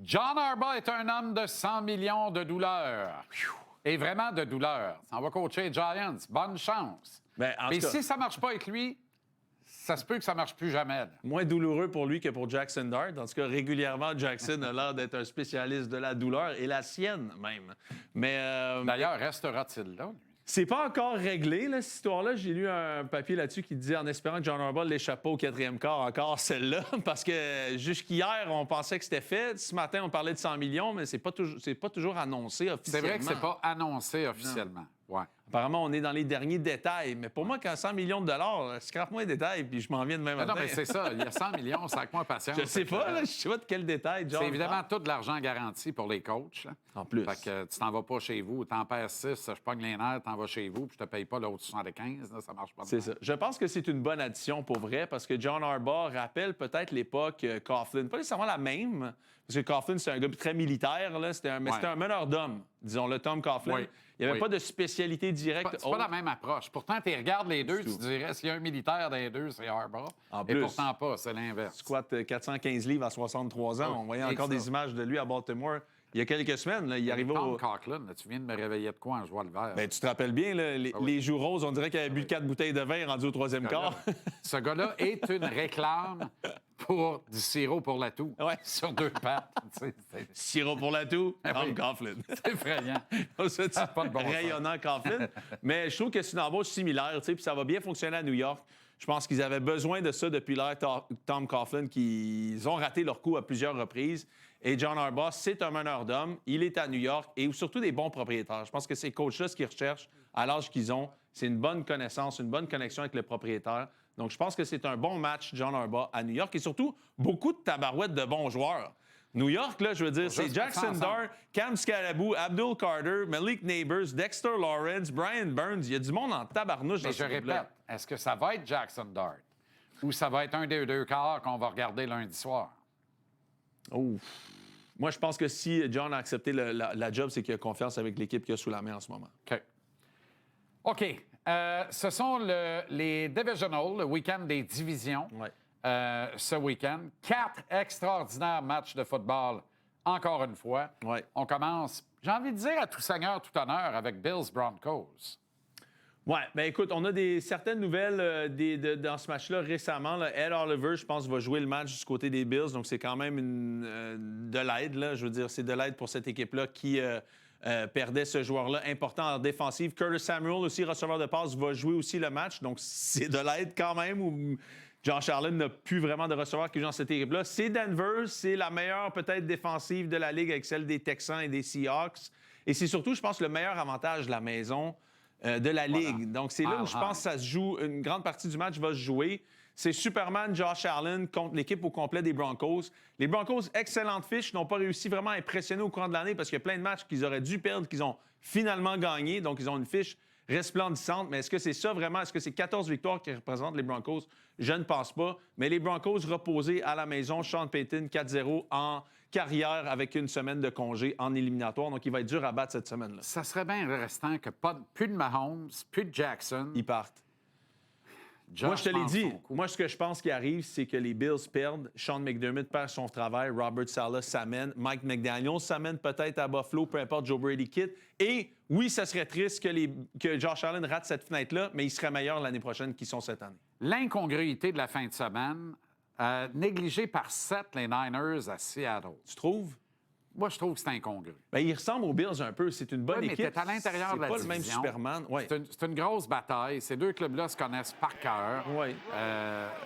John Harbaugh est un homme de 100 millions de douleurs. Et vraiment de douleurs. Ça va coacher les Giants. Bonne chance. Ben, en Mais tout cas, si ça marche pas avec lui, ça se peut que ça marche plus jamais. Là. moins douloureux pour lui que pour Jackson Dart. En tout cas, régulièrement, Jackson a l'air d'être un spécialiste de la douleur et la sienne même. Mais D'ailleurs, restera-t-il là, lui? c'est pas encore réglé, là, cette histoire-là. J'ai lu un papier là-dessus qui disait en espérant que John Harbaugh l'échappe pas au quatrième quart encore, celle-là. Parce que jusqu'hier, on pensait que c'était fait. Ce matin, on parlait de 100 millions, mais c'est pas toujours annoncé C'est officiellement. vrai que c'est pas annoncé officiellement. Ouais. Apparemment, on est dans les derniers détails. Mais pour moi, quand 100 millions de dollars, scrape-moi les détails, puis je m'en viens demain matin. Non, mais c'est ça. Il y a 100 millions, c'est avec moi patience. Je sais pas, là, je sais pas de quel détail, John. C'est évidemment tout de l'argent garanti pour les coachs. Là. En plus. Fait que tu t'en vas pas chez vous, t'en perds 6, je pogne les nerfs, t'en vas chez vous, puis je te paye pas l'autre 75, là, ça marche pas. C'est ça. Je pense que c'est une bonne addition pour vrai parce que John Harbaugh rappelle peut-être l'époque Coughlin. Pas nécessairement la même, parce que Coughlin, c'est un gars très militaire, là. C'était un meneur d'hommes, disons-le, Tom Coughlin. Oui. Il n'y avait pas de spécialité directe. C'est pas la même approche. Pourtant, tu regardes les deux, tu te dirais, s'il y a un militaire dans les deux, c'est Harbaugh. En Et plus. pourtant pas, c'est l'inverse. Squat 415 livres à 63 ans. Oui. On voyait Et encore ça. des images de lui à Baltimore il y a quelques semaines. Là, il arrivait Tom au... Coughlin, là, tu viens de me réveiller de quoi en jouant le vert? Ben, tu te rappelles bien, là, les joues roses, on dirait qu'il avait bu 4 bouteilles de vin rendu au troisième quart. Ce gars-là est une réclame pour du sirop pour la toux. Ouais. Sur deux pattes. Tu sais, c'est Sirop pour la toux, oui. Tom Coughlin. effrayant. C'est pas de bon sens. rayonnant Coughlin. Mais je trouve que c'est une embauche similaire, tu sais, puis ça va bien fonctionner à New York. Je pense qu'ils avaient besoin de ça depuis l'ère Tom Coughlin, qu'ils ont raté leur coup à plusieurs reprises. Et John Harbaugh, c'est un meneur d'hommes. Il est à New York et surtout des bons propriétaires. Je pense que ces coachs-là, ce qu'ils recherchent à l'âge qu'ils ont, c'est une bonne connaissance, une bonne connexion avec le propriétaire. Donc, je pense que c'est un bon match, John Harbaugh, à New York. Et surtout, beaucoup de tabarouettes de bons joueurs. New York, là, je veux dire, c'est juste Jackson mettre ça Dart, Cam Scalabou, Abdul Carter, Malik Neighbors, Dexter Lawrence, Brian Burns. Il y a du monde en tabarnouche dans Mais ce je groupe-là. répète, est-ce que ça va être Jackson Dart ou ça va être un des deux quarts qu'on va regarder lundi soir? Oh. Moi, je pense que si John a accepté la job, c'est qu'il a confiance avec l'équipe qu'il a sous la main en ce moment. OK. OK. Ce sont les divisionals, le week-end des divisions. Ouais. Ce week-end. 4 extraordinaires matchs de football, encore une fois. Ouais. On commence, j'ai envie de dire à tout seigneur, tout honneur, avec Bills Broncos. Ouais, bien écoute, on a certaines nouvelles dans ce match-là récemment. Là. Ed Oliver, je pense, va jouer le match du côté des Bills, donc c'est quand même de l'aide. Là. Je veux dire, c'est de l'aide pour cette équipe-là qui perdait ce joueur-là important en défensive. Curtis Samuel, aussi receveur de passe, va jouer aussi le match, donc c'est de l'aide quand même. Où Josh Allen n'a plus vraiment de receveurs qui jouent dans cette équipe-là. C'est Denver, c'est la meilleure peut-être défensive de la Ligue avec celle des Texans et des Seahawks. Et c'est surtout, je pense, le meilleur avantage de la maison de la Ligue. Donc, c'est là où je pense que ça se joue. Une grande partie du match va se jouer. C'est Superman Josh Allen contre l'équipe au complet des Broncos. Les Broncos, excellente fiche, n'ont pas réussi vraiment à impressionner au courant de l'année parce qu'il y a plein de matchs qu'ils auraient dû perdre, qu'ils ont finalement gagné. Donc, ils ont une fiche resplendissante. Mais est-ce que c'est ça vraiment? Est-ce que c'est 14 victoires qui représentent les Broncos? Je ne pense pas. Mais les Broncos reposés à la maison, Sean Payton 4-0 en carrière avec une semaine de congé en éliminatoire. Donc, il va être dur à battre cette semaine-là. Ça serait bien restant que plus de Mahomes, plus de Jackson. Ils partent. Josh Moi, je te l'ai pense dit. son coup. Moi, ce que je pense qui arrive, c'est que les Bills perdent. Sean McDermott perd son travail. Robert Saleh s'amène. Mike McDaniel s'amène peut-être à Buffalo, peu importe, Joe Brady quitte. Et oui, ça serait triste que Josh Allen rate cette fenêtre-là, mais il serait meilleur l'année prochaine qu'ils sont cette année. L'incongruité de la fin de semaine, négligée par 7 les Niners à Seattle. Tu trouves? Moi, je trouve que c'est incongru. Bien, il ressemble aux Bills un peu. C'est une bonne Oui, mais équipe. t'es à l'intérieur de la C'est pas division. le même Superman. Ouais. C'est une grosse bataille. Ces deux clubs-là se connaissent par cœur. Ouais.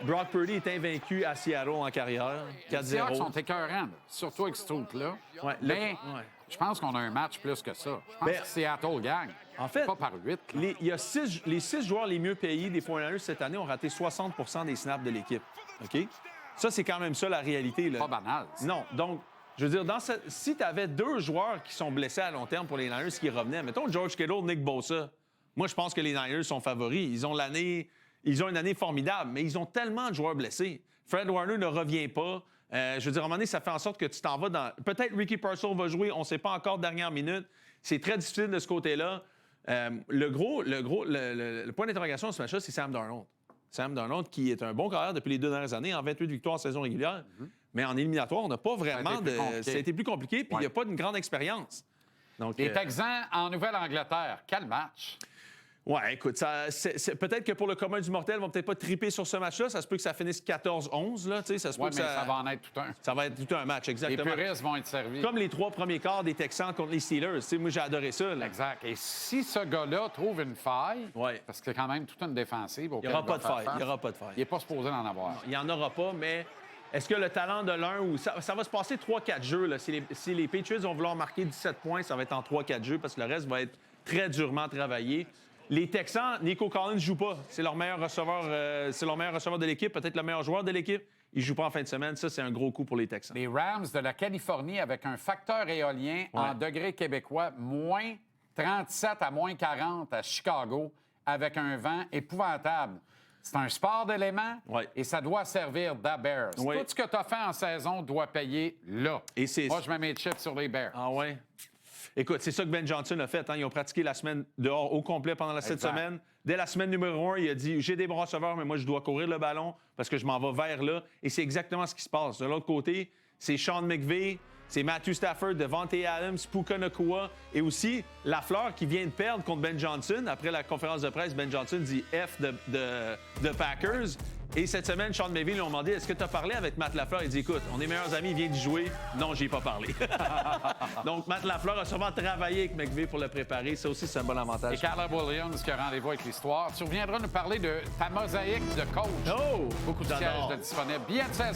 Brock Purdy est invaincu à Seattle en carrière. Les Seahawks 4-0. sont écœurants, là, surtout avec ce troupe-là. Ouais, Mais ouais. je pense qu'on a un match plus que ça. Je pense Ben, que Seattle gagne. en fait, Pas par 8. Il y a les 6 joueurs les mieux payés des 49ers cette année ont raté 60 des snaps de l'équipe. OK? Ça, c'est quand même ça, la réalité. Là. Pas banal. ça. Non. Donc, je veux dire, si tu avais 2 joueurs qui sont blessés à long terme pour les Niners qui revenaient, mettons George Kittle, Nick Bosa, moi, je pense que les Niners sont favoris. Ils ont une année formidable, mais ils ont tellement de joueurs blessés. Fred Warner ne revient pas. Je veux dire, à un moment donné, ça fait en sorte que tu t'en vas dans... Peut-être Ricky Pearsall va jouer, on ne sait pas encore dernière minute. C'est très difficile de ce côté-là. Le point d'interrogation de ce match-là, c'est Sam Darnold. Sam Darnold, qui est un bon carrière depuis les 2 dernières années, en 28 victoires en saison régulière. Mais en éliminatoire, on n'a pas vraiment plus compliqué. Ça a été plus compliqué, puis il n'y a pas une grande expérience. Donc, Les Texans en Nouvelle-Angleterre, quel match? ouais, écoute, peut-être que pour le commun du mortel, ils vont peut-être pas triper sur ce match-là. Ça se peut que ça finisse 14-11, là, tu sais, ça se peut Oui, que mais ça va en être tout un. Ça va être tout un match, Les exactement. puristes vont être servis. Comme les 3 premiers quarts des Texans contre les Steelers. Tu sais, moi, j'ai adoré ça. Là. Exact. Et si ce gars-là trouve une faille, Ouais. parce que c'est quand même toute une défensive, Il n'y aura pas de faille. Il n'y aura pas de faille. Il n'est pas supposé en avoir. Il n'y en aura pas, mais est-ce que le talent de l'un ou. Ça va se passer 3-4 jeux. Là. Si les Patriots vont vouloir marquer 17 points, ça va être en 3-4 jeux parce que le reste va être très durement travaillé. Les Texans, Nico Collins ne joue pas. C'est leur meilleur receveur, de l'équipe, peut-être le meilleur joueur de l'équipe. Il ne joue pas en fin de semaine. Ça, c'est un gros coup pour les Texans. Les Rams de la Californie avec un facteur éolien en degrés québécois, moins 37 à moins 40 à Chicago, avec un vent épouvantable. C'est un sport d'éléments et ça doit servir d'à Bears. Tout ce que tu as fait en saison doit payer là. Et c'est... Moi, je mets mes chips sur les Bears. Ah ouais? Écoute, c'est ça que Ben Johnson a fait. Hein? Ils ont pratiqué la semaine dehors au complet pendant cette semaine. Dès la semaine numéro 1, il a dit « J'ai des bons receveurs, mais moi, je dois courir le ballon parce que je m'en vais vers là. » Et c'est exactement ce qui se passe. De l'autre côté, c'est Sean McVay, c'est Matthew Stafford, Devontae Adams, Puka Nacua et aussi Lafleur qui vient de perdre contre Ben Johnson. Après la conférence de presse, Ben Johnson dit F de Packers. Et cette semaine, Sean McVay lui a demandé « Est-ce que tu as parlé avec Matt Lafleur? » Il dit « Écoute, on est meilleurs amis, il vient d'y jouer. » Non, j'y ai pas parlé. Donc, Matt Lafleur a sûrement travaillé avec McVay pour le préparer. Ça aussi, c'est un bon avantage. Et Caleb Williams qui a rendez-vous avec l'histoire. Tu reviendras nous parler de ta mosaïque de coach. Oh! Beaucoup de J'adore. sièges de disponibles. Billets de saison.